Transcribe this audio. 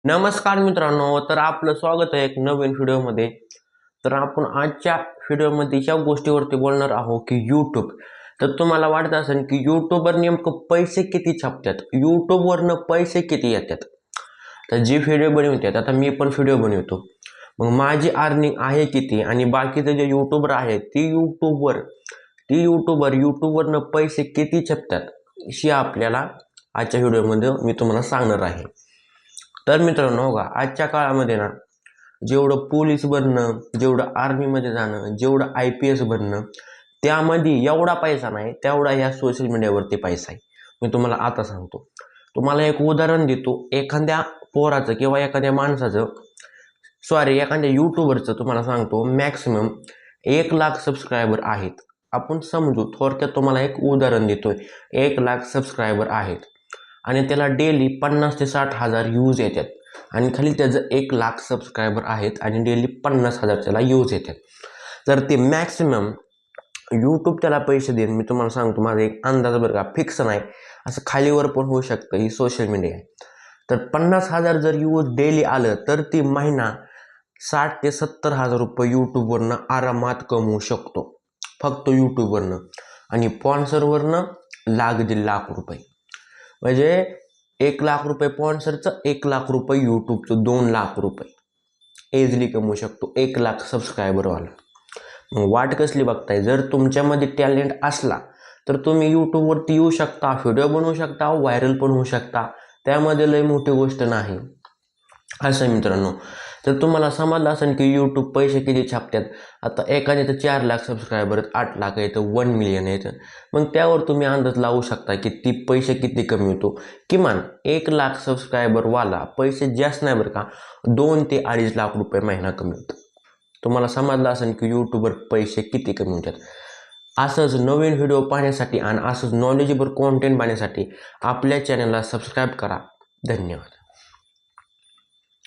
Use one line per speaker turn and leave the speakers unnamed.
नमस्कार मित्रांनो, तर आपलं स्वागत आहे एक नवीन व्हिडिओमध्ये. तर आपण आजच्या व्हिडिओमध्ये या गोष्टीवरती बोलणार आहोत की यूट्यूब. तर तुम्हाला वाटत असेल की यूट्यूबवर नेमकं पैसे किती छापतात, यूट्यूबवरनं पैसे किती येतात. तर जी व्हिडिओ बनवतात, आता मी पण व्हिडिओ बनवतो, मग माझी अर्निंग आहे किती आणि बाकीचे जे यूट्यूबर आहेत यूट्यूबवरनं पैसे किती छापतात हे आपल्याला आजच्या व्हिडिओमध्ये मी तुम्हाला सांगणार आहे. तर मित्रांनो बघा, आजच्या काळामध्ये ना जेवढं पोलीस बनणं, जेवढं आर्मीमध्ये जाणं, जेवढं IPS बनणं, त्यामध्ये एवढा पैसा नाही तेवढा ह्या सोशल मीडियावरती पैसा आहे. मी तुम्हाला आता सांगतो. तुम्हाला एक उदाहरण देतो. एखाद्या पोराचं किंवा एखाद्या माणसाचं एखाद्या यूट्यूबरचं तुम्हाला सांगतो, मॅक्सिमम 1,00,000 सबस्क्रायबर आहेत. आपण समजू, थोडक्यात तुम्हाला एक उदाहरण देतोय. 1,00,000 सबस्क्रायबर आहेत आणि त्याला डेली 50,000 ते 60,000 व्ह्यूज येतात आणि खाली त्याचं 1,00,000 सबस्क्रायबर आहेत आणि डेली 50,000 त्याला व्ह्यूज येतात. तर ते मॅक्सिमम यूट्यूब त्याला पैसे देईन. मी तुम्हाला सांगतो, माझा एक अंदाज बरं का, फिक्स नाही, असं खालीवर पण होऊ शकतं, ही सोशल मीडिया आहे. तर 50,000 जर व्ह्यूज डेली आलं तर ती महिना 60,000 ते 70,000 रुपये यूट्यूबवरनं आरामात कमवू शकतो, फक्त यूट्यूबवरनं. आणि स्पॉन्सरवरनं लाख रुपये. म्हणजे 1,00,000 रुपये स्पॉन्सरचं, 1,00,000 रुपये यूट्यूबचं, 2,00,000 रुपये एजली कमवू शकतो 1,00,000 सबस्क्रायबरवाला. मग वाट कसली बघताय? जर तुमच्यामध्ये टॅलेंट असला तर तुम्ही यूट्यूबवरती येऊ शकता, व्हिडिओ बनवू शकता, व्हायरल पण होऊ शकता. त्यामध्ये लई मोठी गोष्ट नाही. असं मित्रांनो, तर तुम्हाला समजलं असेल की यूट्यूब पैसे किती छापतात. आता एखाद्याचं 4,00,000 सबस्क्रायबर आहेत, 8,00,000 येतं, 1 मिलियन येतं. मग त्यावर तुम्ही अंदाज लावू शकता की ती पैसे किती कमवतो. किमान 1,00,000 सबस्क्रायबरवाला पैसे जास्त नाही बरं का, 2 ते 2.5 लाख रुपये महिना कमवतो. तुम्हाला समजलं असेल की यूट्यूबवर पैसे किती कमवतात. असंच नवीन व्हिडिओ पाहण्यासाठी आणि असंच नॉलेजेबल कॉन्टेंट पाहण्यासाठी आपल्या चॅनलला सबस्क्राईब करा. धन्यवाद.